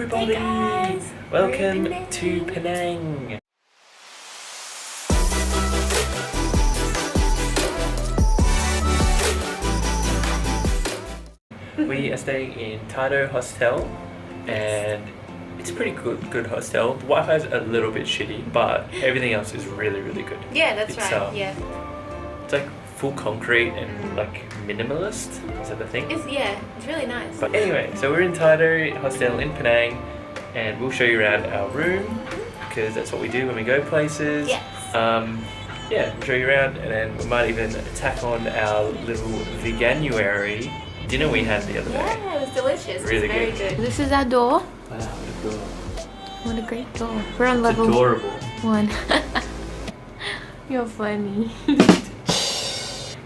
everybody! Hey guys. Welcome We're in to Penang! We are staying in Tado Hostel and it's a pretty good hostel. The Wi-Fi is a little bit shitty, but everything else is really good. Yeah, that's It's, right. Yeah. It's like full concrete and like minimalist. Is that the thing? It's really nice. But anyway, so we're in Tado Hostel in Penang and we'll show you around our room because that's what we do when we go places. Yes. Yeah, we'll show you around and then we might even tack on our little veganuary dinner we had the other day. Yeah, it was delicious. Really it was very good. good. This is our door. Wow, what a door. What a great door. We're on It's level adorable. 1. You're funny.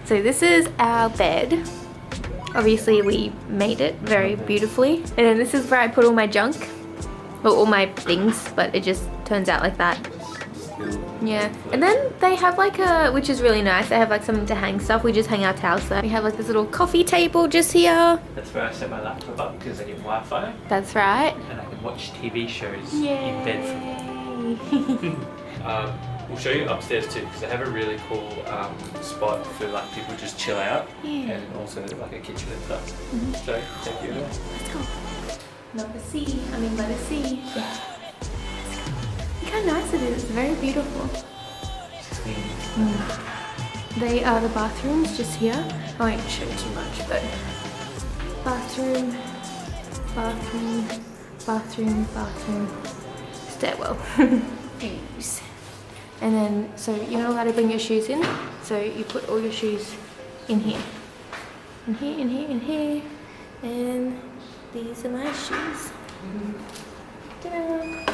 So this is our bed. Obviously we made it very beautifully. And then this is where I put all my junk. Well, all my things, but it just turns out like that. Yeah. And then they have like a, which is really nice, they have like something to hang stuff. We just hang our towels there. We have like this little coffee table just here. That's where I set my laptop up because I get Wi-Fi That's right. and I can watch TV shows Yay. in bed from We'll show you upstairs too because they have a really cool spot for like people just chill out and also like a kitchen and stuff. So take you away. Let's go. Love the sea. I mean by the sea. Yeah. Look how nice it is. It's very beautiful. They are the bathrooms just here. I won't show too much, but bathroom, bathroom, bathroom, bathroom, stairwell. Views. And then, so you're not allowed to bring your shoes in, so you put all your shoes in here. In here, in here, in here. And these are my shoes. Ta-da!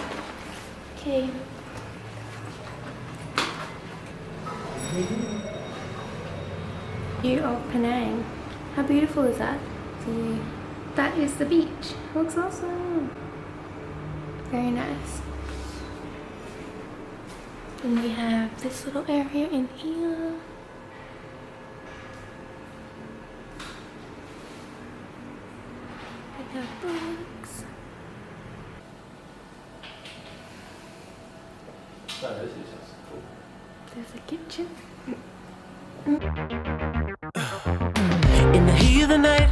Okay. View of Penang. How beautiful is that? So that is the beach. Looks awesome. Very nice. And we have this little area in here. We have books. Oh, this is just cool. There's a kitchen. In the heat of the night,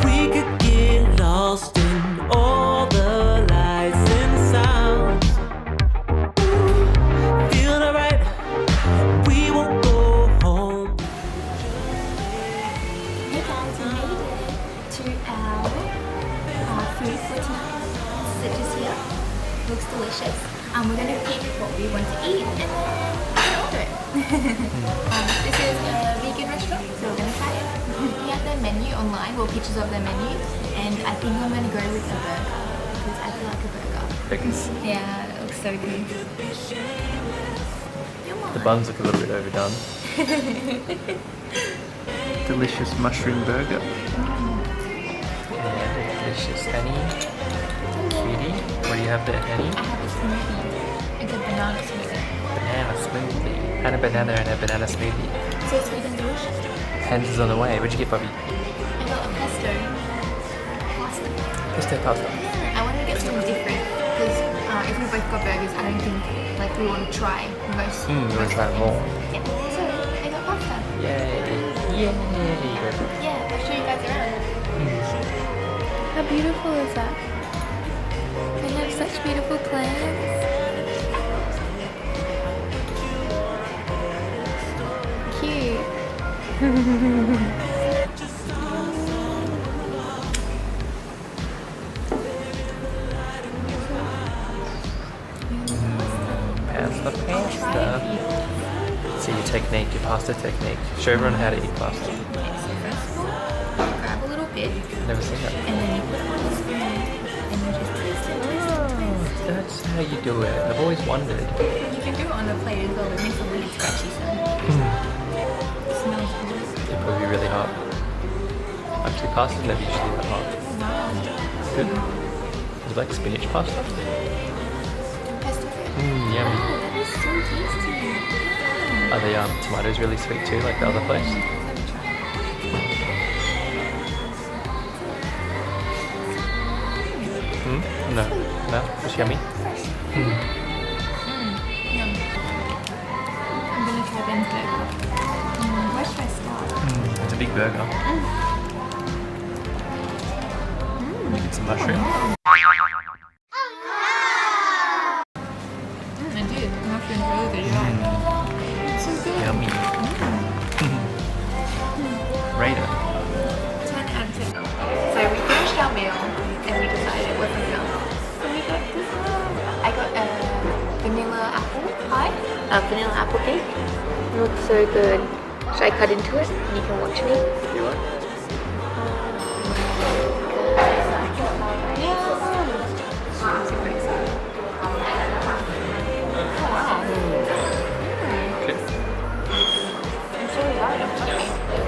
we could get lost in all the lights and sounds. Feeling alright, we won't go home. Hey guys, we made it to our food for tonight. This is just here. Looks delicious. We're gonna pick what we want to eat and then we're gonna order it. This is a vegan restaurant, so we're gonna try it. We have their menu online, well pictures of their menu, and I think I'm gonna go with a burger because I feel like a burger. Because Yeah, that looks so good. the buns look a little bit overdone. Delicious mushroom burger. And delicious honey. Cutie. What do you have there, honey? I have a smoothie. It's a banana smoothie. Banana smoothie. And a banana smoothie. So sweet and delicious. Hands is on the way. What'd you get, Bobby? I got a pesto pasta. Pesto pasta. Yeah, I wanted to get something different because if we both got burgers, I don't think like we want to try most. You want to try more? Yeah, so I got pasta. Yay. Yay. Yeah, I'll show you guys around. How beautiful is that? They have such beautiful plants. Cute. Pasta. See your technique, your pasta technique. Show everyone how to eat pasta. Okay, so first of all, grab a little bit Never seen that. and then you put it on the spoon and you just twist it, twist it, twist it. That's how you do it. I've always wondered. You can do it on a plate as well, but it makes a really scratchy sound. It smells good. It'd probably be really hot. Actually, pasta's never usually that hot. Good. You like spinach pasta? Pesto. Yummy. Oh, that is so tasty. Are the tomatoes really sweet too, like the other place? Let me try. Hmm? No, no, it's yummy. Yum. I'm gonna try Ben's burger. Where should I start? It's a big burger. You get some mushroom. I did. Mushroom's really good. Yeah. It's so good. Yummy. Rate it. 10 out of 10. So we finished our meal and we decided it wasn't enough. So we got this one. I got a vanilla apple pie. A vanilla apple cake. It looks so good. Should I cut into it? You can watch me. You like?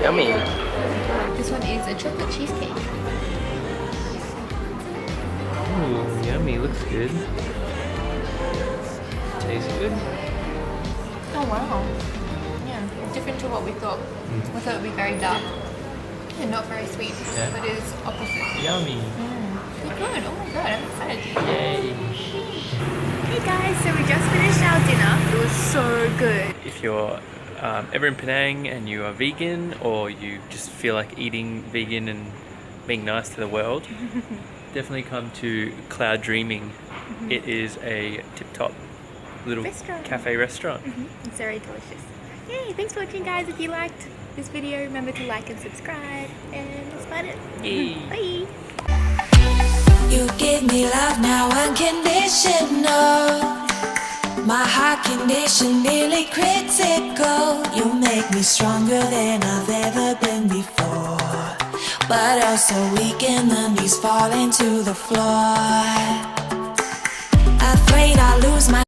Yummy. This one is a chocolate cheesecake. Ooh, yummy. Looks good. Tastes good. Oh wow. Yeah, different to what we thought. We thought it would be very dark and not very sweet, Yeah. but it is opposite. Yummy. They're good. Oh my god, I'm excited. Yay. Hey guys, so we just finished our dinner. It was so good. If you're ever in Penang and you are vegan, or you just feel like eating vegan and being nice to the world, definitely come to Cloud Dreaming. It is a tip-top little Restaurant. cafe restaurant. It's very delicious. Yay, thanks for watching guys. If you liked this video, remember to like and subscribe, and that's about it. Yay. Bye. You give me love now unconditional. My heart condition nearly critical. You make me stronger than I've ever been before, but also weak and the knees falling to the floor. Afraid I'll lose my